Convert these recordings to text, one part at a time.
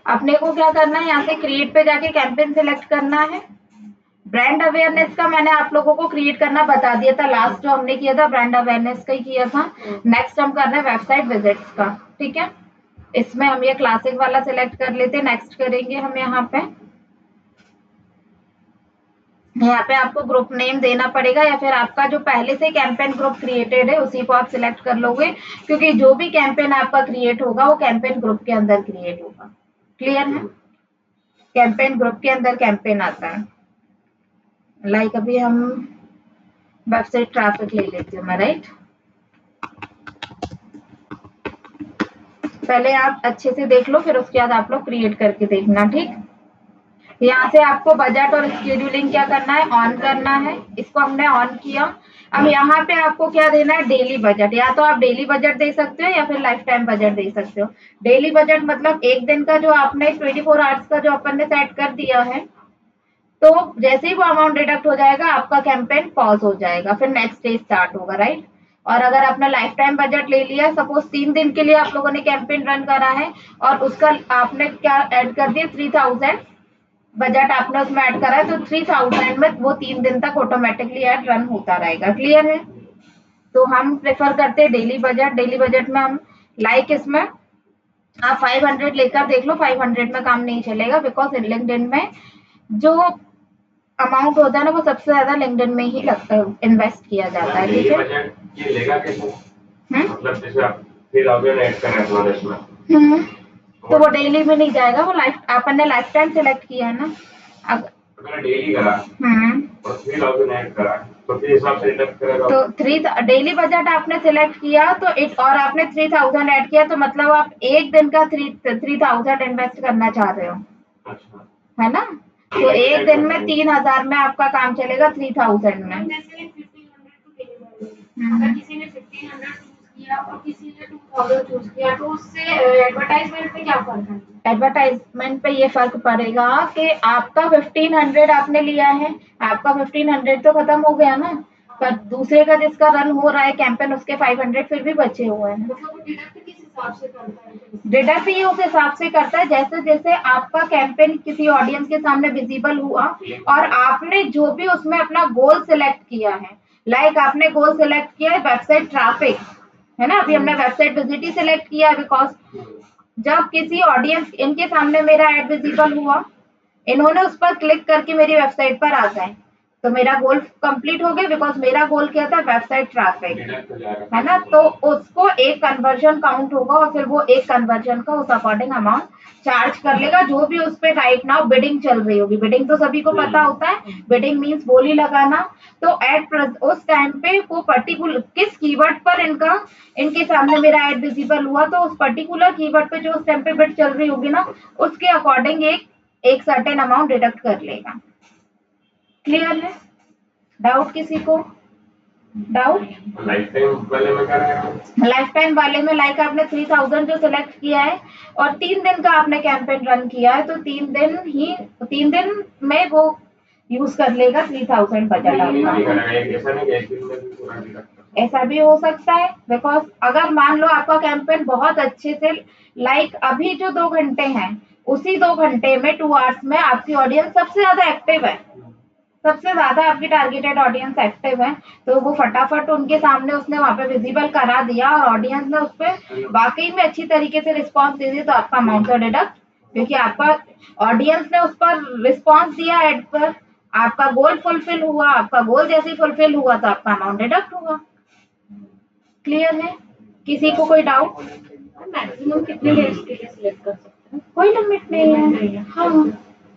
अपने को क्या करना है, यहाँ से क्रिएट पे जाके कैंपेन सिलेक्ट करना है। ब्रांड अवेयरनेस का मैंने आप लोगों को क्रिएट करना बता दिया था, लास्ट जो हमने किया था ब्रांड अवेयरनेस का ही किया था। नेक्स्ट हम कर रहे हैं वेबसाइट विजिट्स का, ठीक है। इसमें हम ये क्लासिक वाला सिलेक्ट कर लेते हैं। नेक्स्ट करेंगे हम यहाँ पे आपको ग्रुप नेम देना पड़ेगा, या फिर आपका जो पहले से कैंपेन ग्रुप क्रिएटेड है उसी को आप सिलेक्ट कर लोगे, क्योंकि जो भी कैंपेन आपका क्रिएट होगा वो कैंपेन ग्रुप के अंदर क्रिएट होगा। क्लियर है? कैंपेन ग्रुप के अंदर कैंपेन आता है। लाइक अभी हम वेबसाइट ट्रैफिक ले लेते हैं, राइट। पहले आप अच्छे से देख लो, फिर उसके बाद आप लोग क्रिएट करके देखना, ठीक। यहाँ से आपको बजट और शेड्यूलिंग क्या करना है, ऑन करना है। इसको हमने ऑन किया। अब यहाँ पे आपको क्या देना है, डेली बजट। या तो आप डेली बजट दे सकते हो या फिर लाइफ टाइम बजट दे सकते हो। डेली बजट मतलब एक दिन का जो आपने 24 आवर्स का जो अपन ने सेट कर दिया है, तो जैसे ही वो अमाउंट डिडक्ट हो जाएगा आपका कैंपेन पॉज हो जाएगा, फिर नेक्स्ट डे स्टार्ट होगा, राइट। और अगर आपने लाइफ टाइम बजट ले लिया, सपोज 3 दिन के लिए आप लोगों ने कैंपेन रन करा है और उसका आपने क्या ऐड कर दिया, 3000 बजट आपने उसमें ऐड करा है, तो 3000 में वो 3 दिन तक ऑटोमेटिकली ऐड रन होता रहेगा। क्लियर है? तो हम प्रेफर करते हैं डेली बजट। डेली बजट में हम लाइक इसमें आप 500 लेकर देख लो, 500 में काम नहीं चलेगा, बिकॉज लिंक्डइन में जो अमाउंट होता है ना वो सबसे ज्यादा लिंक्डइन में ही लगता है, इन्वेस्ट किया जाता है, ठीक है। ये लेगा कैसे? मतलब जैसे आप 3000 ऐड कर रहे हैं इसमें, तो वो डेली में नहीं जाएगा, वो लाइफ अपन ने लाइफ टाइम सिलेक्ट किया है ना। अगर डेली करा और 3000 ऐड करा तो फिर हिसाब से डिडक्ट करेगा। तो 3 डेली बजट आपने सिलेक्ट किया तो इट, और आपने 3000 ऐड किया, तो मतलब आप एक दिन का 3000 इन्वेस्ट करना चाह रहे हो। अच्छा, है ना। तो एक दिन में 3000 में आपका काम चलेगा, 3000 में। जैसे 1500 अगर किसी ने 1500 किया और किसी ने 2000 चूज किया, तो उससे एडवर्टाइजमेंट पे क्या फर्क है? एडवर्टाइजमेंट पे ये फर्क पड़ेगा कि आपका 1500 आपने लिया है, आपका 1500 तो खत्म हो गया ना, पर दूसरे का जिसका रन हो रहा है कैंपेन, उसके 500 फिर भी बचे हुए हैं। डिडक्ट किस हिसाब से करता है? डिडक्ट ये उस हिसाब से करता है जैसे जैसे आपका कैंपेन किसी ऑडियंस के सामने विजिबल हुआ और आपने जो भी उसमें अपना गोल सिलेक्ट किया है। लाइक आपने गोल सिलेक्ट किया है वेबसाइट ट्रैफिक, है ना। अभी हमने वेबसाइट विजिट ही सिलेक्ट किया है, बिकॉज जब किसी ऑडियंस इनके सामने मेरा एड विजिबल हुआ, इन्होंने उस पर क्लिक करके मेरी वेबसाइट पर आ गए, तो मेरा गोल कंप्लीट हो गया, बिकॉज मेरा गोल क्या था, वेबसाइट ट्रैफिक, है ना। तो उसको एक कन्वर्जन काउंट होगा और फिर वो एक कन्वर्जन का उस अकॉर्डिंग अमाउंट चार्ज कर लेगा, जो भी उस पर राइट नाउ बिडिंग चल रही होगी। बिडिंग तो सभी को पता होता है, बिडिंग मीन्स बोली लगाना। तो एड उस टाइम पे वो पर्टिकुलर किस कीवर्ड पर इनके सामने मेरा एड विजिबल हुआ, तो उस पर्टिकुलर कीवर्ड पे जो उस टाइम पे बिड चल रही होगी ना, उसके अकॉर्डिंग एक सर्टेन अमाउंट डिडक्ट कर लेगा। क्लियर है? डाउट किसी को? डाउट? लाइफ टाइम वाले में क्या रहेगा? लाइफ टाइम वाले में लाइक आपने 3000 जो सिलेक्ट किया है और 3 दिन का आपने कैंपेन रन किया है, तो 3 दिन में वो यूज कर लेगा 3000 बजट आपका। ऐसा भी हो सकता है, बिकॉज अगर मान लो आपका कैंपेन बहुत अच्छे से, लाइक अभी जो 2 घंटे हैं, उसी 2 घंटे में 2 आवर्स में आपकी ऑडियंस सबसे ज्यादा एक्टिव है, सबसे ज्यादा आपकी टारगेटेड ऑडियंस एक्टिव है, तो वो फटाफट उनके सामने उसने वहां पे विजिबल करा दिया और ऑडियंस ने उस पर वाकई में अच्छी तरीके से रिस्पॉन्स दे दिया, तो आपका अमाउंट तो डिडक्ट, क्योंकि आपका ऑडियंस ने उस पर रिस्पॉन्स दिया एड पर, आपका गोल फुलफिल हुआ, आपका गोल जैसे फुलफिल हुआ तो आपका अमाउंट डिडक्ट होगा। क्लियर है? किसी को कोई डाउट? मैक्सिमम कितने डेज के लिए सिलेक्ट कर सकते हैं? कोई लिमिट नहीं है, हाँ,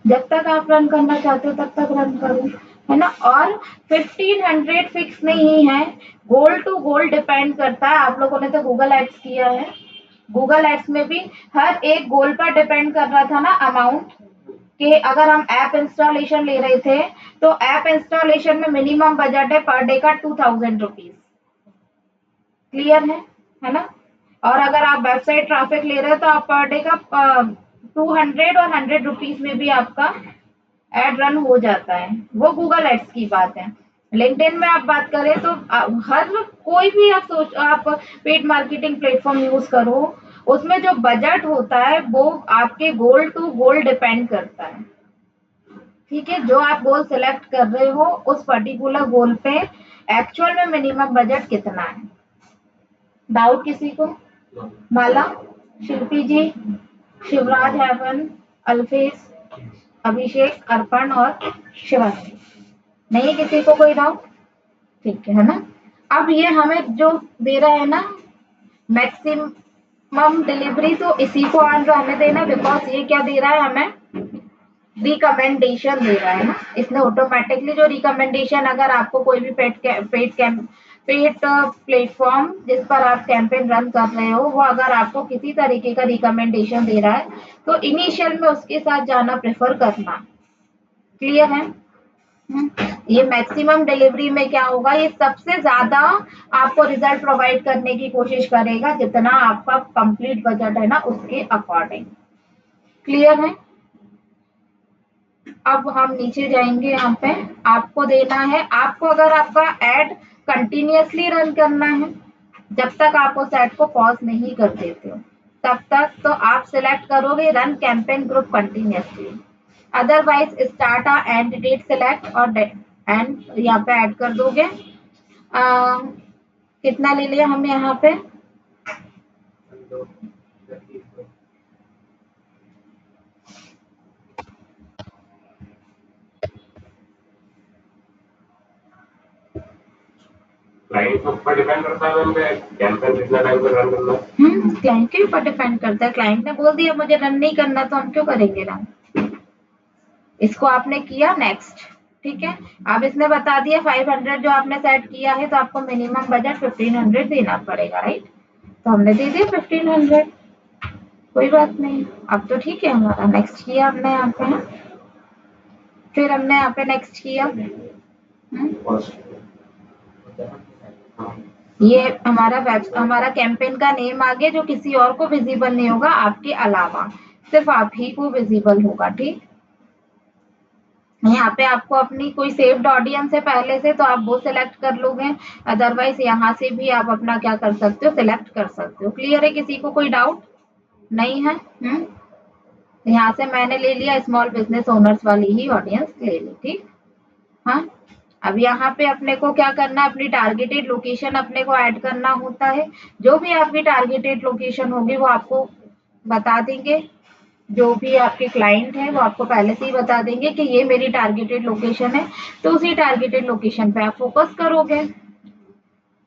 जब तक आप रन करना चाहते हो तब तक रन करो, है ना। और 1500 फिक्स नहीं है, गोल टू गोल डिपेंड करता है। आप लोगों ने तो गूगल एड्स किया है, गूगल एड्स में भी हर एक गोल पर डिपेंड कर रहा था ना अमाउंट, कि अगर हम ऐप इंस्टॉलेशन ले रहे थे तो ऐप इंस्टॉलेशन में मिनिमम बजट है पर डे का 2000 रुपीज। क्लियर है ना। और अगर आप वेबसाइट ट्रैफिक ले रहे हो तो आप पर डे का 200 और 100 रुपीज में भी आपका एड रन हो जाता है। वो गूगल एड्स की बात है। लिंक्डइन में आप बात करें तो हर कोई भी आप पेड मार्केटिंग प्लेटफॉर्म यूज करो, उसमें जो बजट होता है वो आपके गोल टू गोल डिपेंड करता है। ठीक है, जो आप गोल सिलेक्ट कर रहे हो उस पर्टिकुलर गोल पे एक्चुअल में मिनिमम बजट कितना है। डाउट किसी को? माला, शिल्पी जी, शिवराज, हेवन, अल्फेज, अभिषेक, अर्पण और शिवानी, नहीं किसी को कोई डाउट? ठीक है ना। अब ये हमें जो दे रहा है ना मैक्सिमम डिलीवरी, तो इसी को आंसर हमें देना, बिकॉज ये क्या दे रहा है हमें, रिकमेंडेशन दे रहा है ना। इसने ऑटोमेटिकली जो रिकमेंडेशन, अगर आपको कोई भी पेड प्लेटफॉर्म जिस पर आप कैंपेन रन कर रहे हो, वो अगर आपको किसी तरीके का रिकमेंडेशन दे रहा है तो इनिशियल में उसके साथ जाना प्रेफर करना। क्लियर है? ये मैक्सिमम डिलीवरी में क्या होगा, ये सबसे ज्यादा आपको रिजल्ट प्रोवाइड करने की कोशिश करेगा जितना आपका कंप्लीट बजट है ना उसके अकॉर्डिंग। क्लियर है? अब हम नीचे जाएंगे। यहाँ पे आपको देना है, आपको अगर आपका एड कंटिन्यूअसली रन करना है, जब तक आप उस एड को पॉज नहीं कर देते हो तब तक तो आप सिलेक्ट करोगे run campaign group continuously. Otherwise start a end date select और एंड यहाँ पे ऐड कर दोगे। कितना ले लिया हम यहाँ पे? क्लाइंट के ऊपर डिपेंड करता है मैम, कैंपेन कितना टाइम तक रन करना है। क्लाइंट के ऊपर डिपेंड करता है। क्लाइंट ने बोल दिया मुझे रन नहीं करना तो हम क्यों करेंगे रन। इसको आपने किया नेक्स्ट, ठीक है। अब इसने बता दिया 500 जो आपने सेट किया है तो आपको मिनिमम बजट 1500 देना पड़ेगा, राइट। तो हमने दे दिया 1500, कोई बात नहीं। अब तो ठीक है हमारा। नेक्स्ट किया हमने यहाँ पे ना, फिर हमने यहाँ पे नेक्स्ट किया। ये हमारा कैंपेन का नेम आ गया जो किसी और को विजिबल नहीं होगा आपके अलावा, सिर्फ आप ही को विजिबल होगा, ठीक। यहाँ पे आपको अपनी कोई सेव्ड ऑडियंस है पहले से तो आप वो सिलेक्ट कर लोगे, अदरवाइज यहाँ से भी आप अपना क्या कर सकते हो, सिलेक्ट कर सकते हो। क्लियर है? किसी को कोई डाउट नहीं है? यहाँ से मैंने ले लिया स्मॉल बिजनेस ओनर्स वाली ही ऑडियंस ले ली, ठीक। हाँ, अब यहाँ पे अपने को क्या करना है, अपनी टारगेटेड लोकेशन अपने को ऐड करना होता है। जो भी आपकी टारगेटेड लोकेशन होगी वो आपको बता देंगे, जो भी आपके क्लाइंट है वो आपको पहले से ही बता देंगे कि ये मेरी टारगेटेड लोकेशन है, तो उसी टारगेटेड लोकेशन पे आप फोकस करोगे,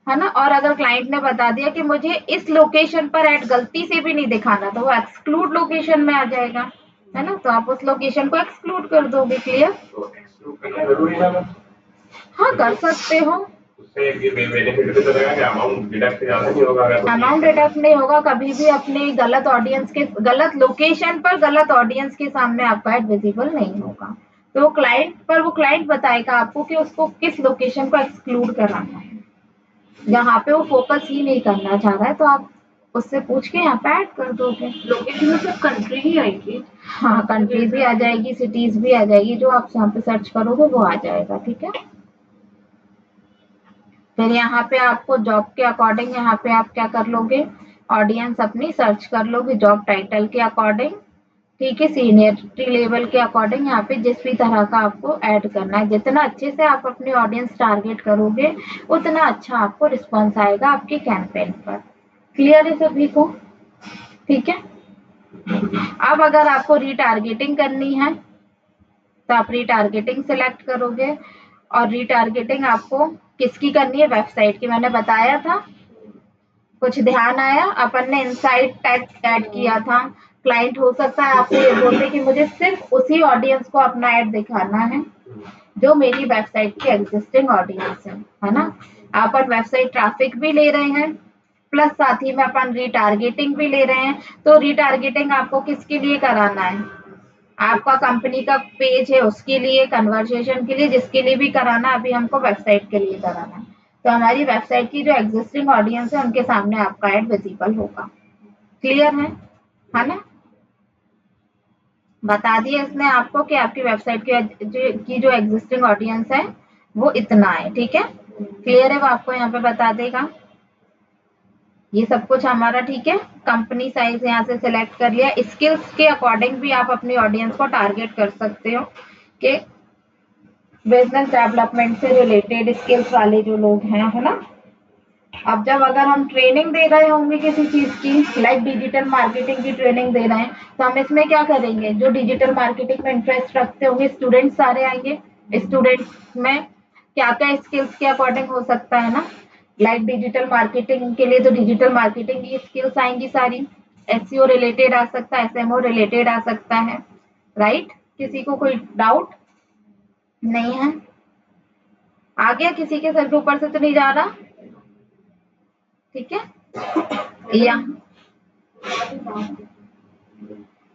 है ना। और अगर क्लाइंट ने बता दिया कि मुझे इस लोकेशन पर ऐड गलती से भी नहीं दिखाना, तो वो एक्सक्लूड लोकेशन में आ जाएगा, है ना। तो आप उस लोकेशन को एक्सक्लूड कर दोगे। क्लियर? तो एक्सक्लूड करना जरूरी है मैम? हाँ, कर सकते हो। उससे ये बेनिफिट भी तो रहेगा कि अमाउंट डिडक्ट ज्यादा नहीं होगा। अमाउंट डिडक्ट नहीं होगा, कभी भी अपने गलत ऑडियंस के गलत लोकेशन पर गलत ऑडियंस के सामने आपका एड विजिबल नहीं होगा। तो वो क्लाइंट बताएगा आपको कि उसको किस लोकेशन को एक्सक्लूड कराना है, जहाँ पे वो फोकस ही नहीं करना चाह रहा है, तो आप उससे पूछ के यहाँ पे ऐड कर दोगे। लोकेशन मतलब कंट्री ही आएगी? हाँ, कंट्री भी आ जाएगी, सिटीज भी आ जाएगी, जो आप यहाँ पे सर्च करोगे वो आ जाएगा, ठीक है। फिर यहाँ पे आपको जॉब के अकॉर्डिंग यहाँ पे आप क्या कर लोगे, ऑडियंस अपनी सर्च कर लोगे जॉब टाइटल के अकॉर्डिंग, ठीक है, सीनियरिटी लेवल के अकॉर्डिंग। यहाँ पे जिस भी तरह का आपको ऐड करना है, जितना अच्छे से आप अपनी ऑडियंस टारगेट करोगे उतना अच्छा आपको रिस्पॉन्स आएगा आपके कैंपेन पर। क्लियर है सभी को? ठीक है। अब अगर आपको रीटारगेटिंग करनी है तो आप रीटारगेटिंग सिलेक्ट करोगे, और रीटारगेटिंग आपको किसकी करनी है, वेबसाइट की। मैंने बताया था, कुछ ध्यान आया? अपन ने इनसाइट टैग ऐड किया था। क्लाइंट हो सकता है आपको ये बोलते कि मुझे सिर्फ उसी ऑडियंस को अपना ऐड दिखाना है जो मेरी वेबसाइट की एग्जिस्टिंग ऑडियंस है ना। अपन वेबसाइट ट्रैफिक भी ले रहे हैं, प्लस साथ ही में अपन रीटारगेटिंग भी ले रहे हैं। तो रीटारगेटिंग आपको किसके लिए कराना है, आपका कंपनी का पेज है उसके लिए, कन्वर्सेशन के लिए, जिसके लिए भी कराना, अभी हमको वेबसाइट के लिए कराना है। तो हमारी वेबसाइट की जो एग्जिस्टिंग ऑडियंस है उनके सामने आपका ऐड विजिबल होगा। क्लियर है ना? बता दिया इसने आपको कि आपकी वेबसाइट की जो एग्जिस्टिंग ऑडियंस है वो इतना है, ठीक है, क्लियर है, वो आपको यहाँ पे बता देगा। ये सब कुछ हमारा ठीक है। कंपनी साइज यहाँ से सिलेक्ट कर लिया। स्किल्स के अकॉर्डिंग भी आप अपनी ऑडियंस को टारगेट कर सकते हो कि बिजनेस डेवलपमेंट से रिलेटेड स्किल्स वाले जो लोग हैं, है ना। अब जब अगर हम ट्रेनिंग दे रहे होंगे किसी चीज की, लाइक डिजिटल मार्केटिंग की ट्रेनिंग दे रहे हैं, तो हम इसमें क्या करेंगे, जो डिजिटल मार्केटिंग में इंटरेस्ट रखते होंगे स्टूडेंट्स सारे आएंगे। स्टूडेंट्स में क्या क्या स्किल्स के अकॉर्डिंग हो सकता है ना, लाइक डिजिटल मार्केटिंग के लिए तो डिजिटल मार्केटिंग की स्किल्स आएंगी सारी। एसईओ रिलेटेड आ सकता है, एसएमओ रिलेटेड आ सकता है, राइट। किसी को कोई डाउट नहीं है? आ गया किसी के सर के ऊपर से तो नहीं जा रहा? ठीक है। या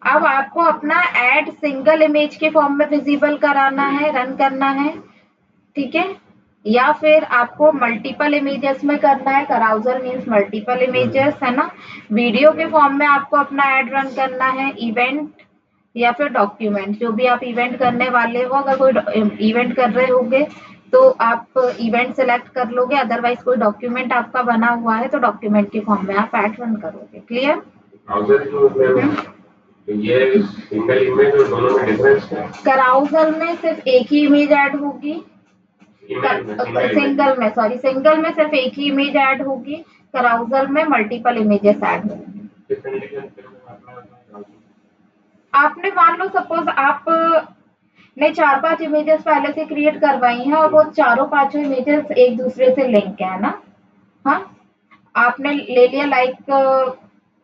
अब आपको अपना एड सिंगल इमेज के फॉर्म में विजिबल कराना है, रन करना है, ठीक है, या फिर आपको मल्टीपल इमेजेस में करना है। कराउजर मीन्स मल्टीपल इमेजेस, है ना। वीडियो के फॉर्म में आपको अपना एड रन करना है, इवेंट या फिर डॉक्यूमेंट, जो भी आप इवेंट करने वाले हो। अगर कोई इवेंट कर रहे होगे तो आप इवेंट सेलेक्ट कर लोगे, अदरवाइज कोई डॉक्यूमेंट आपका बना हुआ है तो डॉक्यूमेंट के फॉर्म में आप एड रन करोगे। क्लियर? ये सिंगल इमेज और दोनों में डिफरेंस क्या है? कराउजल में सिर्फ एक ही इमेज ऐड होगी। सिंगल में, सॉरी, सिंगल में सिर्फ एक ही इमेज ऐड होगी। कराउजल में मल्टीपल इमेजेस ऐड होंगी। आपने मान लो सपोज आप ने 4-5 इमेजेस पहले से क्रिएट करवाई हैं और वो चारों पांचों इमेजेस एक दूसरे से लिंक है ना। हाँ, आपने ले लिया like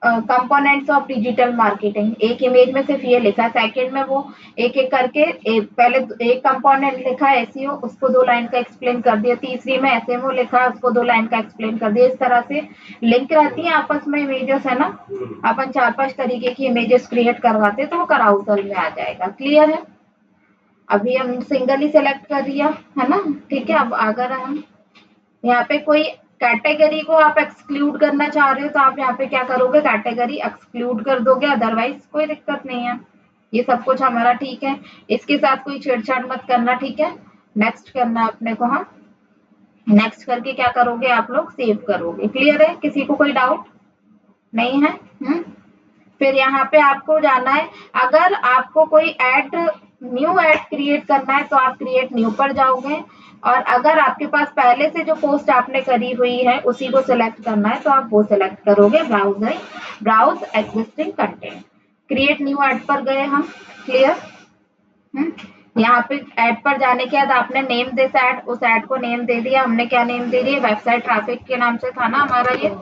components of digital marketing, एक इमेज में सिर्फ ये लिखा है, सेकंड में वो एक एक करके पहले एक कंपोनेंट लिखा है एसईओ, उसको 2 लाइन का एक्सप्लेन कर दिया, तीसरी में एसएमओ लिखा है, उसको 2 लाइन का एक्सप्लेन कर दिया। इस तरह से लिंक रहती है आपस में इमेजेस, है ना। अपन 4-5 तरीके की इमेजेस क्रिएट करवाते तो वो कराउजल में आ जाएगा। क्लियर है? अभी हम सिंगल ही सिलेक्ट कर दिया, है ना, ठीक है। अब अगर हम यहाँ पे कोई कैटेगरी को आप एक्सक्लूड करना चाह रहे हो तो आप यहाँ पे क्या करोगे, कैटेगरी एक्सक्लूड कर दोगे, अदरवाइज कोई दिक्कत नहीं है। ये सब कुछ हमारा ठीक है, इसके साथ कोई छेड़छाड़ मत करना, ठीक है। नेक्स्ट करना अपने को। हाँ, नेक्स्ट करके क्या करोगे आप लोग, सेव करोगे। क्लियर है? किसी को कोई डाउट नहीं है? फिर यहाँ पे आपको जाना है, अगर आपको कोई ऐड, न्यू ऐड क्रिएट करना है तो आप क्रिएट न्यू पर जाओगे, और अगर आपके पास पहले से जो पोस्ट आपने करी हुई है उसी को सिलेक्ट करना है तो आप वो सिलेक्ट करोगे, browser browse existing content, create new ad पर गए हम। क्लियर? यहाँ पे ऐड पर जाने के बाद आपने नेम दिस ऐड, उस ऐड को नेम दे दिया। हमने क्या नेम दे दिया, वेबसाइट ट्रैफिक के नाम से था ना हमारा ये,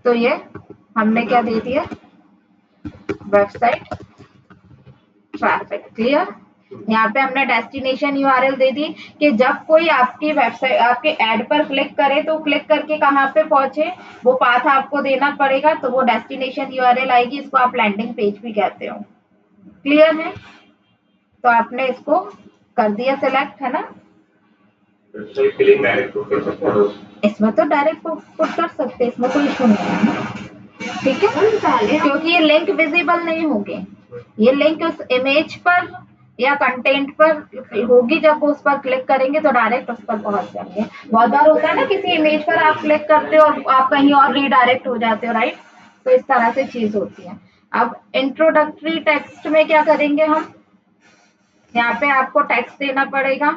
तो ये हमने क्या दे दिया, वेबसाइट ट्रैफिक। क्लियर? यहाँ पे हमने डेस्टिनेशन यूआरएल दे दी कि जब कोई आपकी वेबसाइट आपके ऐड पर क्लिक करे तो क्लिक करके कहाँ पे पहुंचे, वो पाथ आपको देना पड़ेगा, तो वो डेस्टिनेशन यूआरएल आएगी। इसको आप लैंडिंग पेज भी कहते हो। क्लियर है? तो आपने इसको कर दिया सिलेक्ट, है ना। इसमें तो डायरेक्ट पुट कर सकते हैं, इसमें कोई इशू नहीं है ना, ठीक है, क्योंकि ये लिंक विजिबल नहीं होंगे। ये लिंक उस इमेज पर या कंटेंट पर होगी, जब वो उस पर क्लिक करेंगे तो डायरेक्ट उस पर पहुंच जाएंगे। बहुत बार होता है ना, किसी इमेज पर आप क्लिक करते हो और आप कहीं और रीडायरेक्ट हो जाते हो, राइट। तो इस तरह से चीज होती है। अब इंट्रोडक्टरी टेक्स्ट में क्या करेंगे हम, यहाँ पे आपको टेक्स्ट देना पड़ेगा।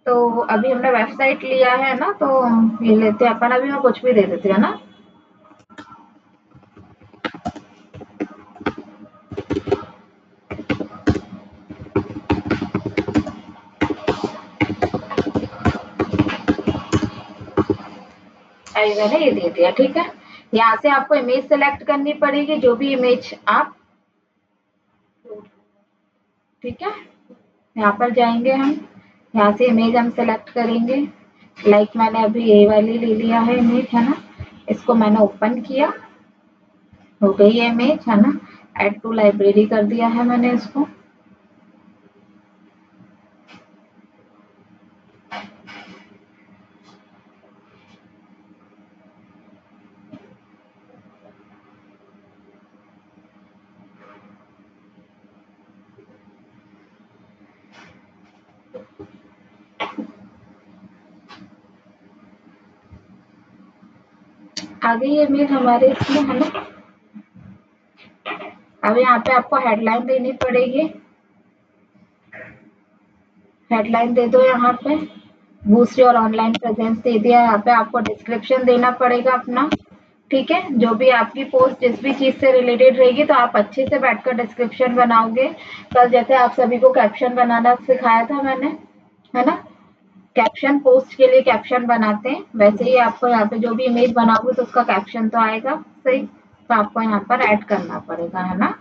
तो अभी हमने वेबसाइट लिया है ना, तो ये लेते हैं अपन, अभी मैं कुछ भी दे देती हूँ ना। अभी मैंने ये दे दिया, ठीक है। यहाँ से आपको इमेज सेलेक्ट करनी पड़ेगी, जो भी इमेज आप, ठीक है। यहाँ पर जाएंगे हम, यहाँ से इमेज हम सेलेक्ट करेंगे। लाइक मैंने अभी ये वाली ले लिया है इमेज, है ना। इसको मैंने ओपन किया, हो गई है इमेज, है ना। ऐड टू लाइब्रेरी कर दिया है मैंने इसको। आ गई है इमेज हमारे इसमें, है ना। अब यहाँ पे आपको हेडलाइन देनी पड़ेगी, हेडलाइन दे दो यहाँ पे, बूस्ट योर ऑनलाइन प्रेजेंस दे दिया। यहाँ पे आपको डिस्क्रिप्शन देना पड़ेगा अपना, ठीक है। जो भी आपकी पोस्ट जिस भी चीज से रिलेटेड रहेगी तो आप अच्छे से बैठकर डिस्क्रिप्शन बनाओगे। कल जैसे आप सभी को कैप्शन बनाना सिखाया था मैंने, है ना, कैप्शन पोस्ट के लिए कैप्शन बनाते हैं, वैसे ही आपको यहाँ पे जो भी इमेज बनाओगे तो उसका कैप्शन तो आएगा सही, तो आपको यहाँ पर ऐड करना पड़ेगा, है ना।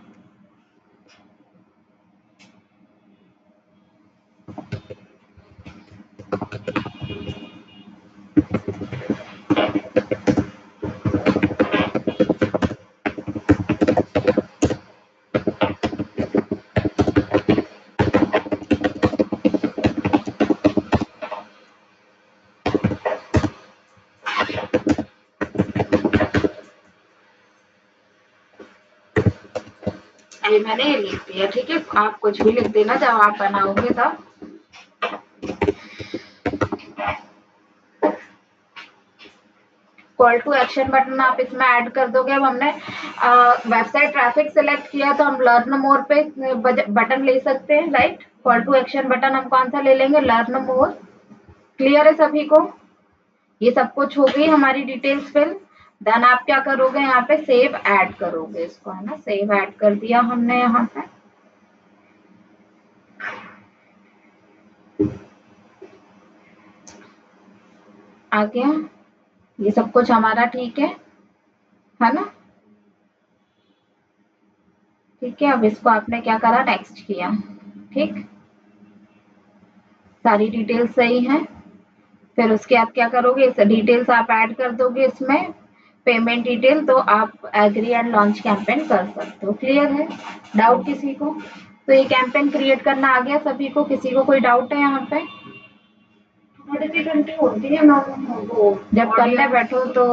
अभी मैंने ये लिख दिया, ठीक है। आप कुछ भी लिख देना जब आप बनाओगे तब। कॉल टू एक्शन बटन आप इसमें ऐड कर दोगे। अब हमने वेबसाइट ट्रैफिक सिलेक्ट किया तो हम लर्न मोर पे बटन ले सकते हैं, right. Call to action button हम कौन सा ले लेंगे, लर्न मोर। क्लियर है सभी को, ये सब कुछ हो गई हमारी डिटेल्स फिल। देन आप क्या करोगे, यहाँ पे सेव ऐड करोगे इसको, है ना। सेव ऐड कर दिया हमने यहाँ पे। आ गया, ये सब कुछ हमारा ठीक है ना। ठीक है, अब इसको आपने क्या करा, नेक्स्ट किया, ठीक। सारी डिटेल्स सही हैं। फिर उसके बाद क्या करोगे, इस डिटेल्स आप ऐड कर दोगे इसमें, पेमेंट डिटेल, तो आप एग्री एंड लॉन्च कैंपेन कर सकते हो। क्लियर है, डाउट किसी को। तो ये कैंपेन क्रिएट करना आ गया सभी को, किसी को कोई डाउट है यहाँ पे। थोड़ी सी घंटी होती है ना, वो जब करने बैठो तो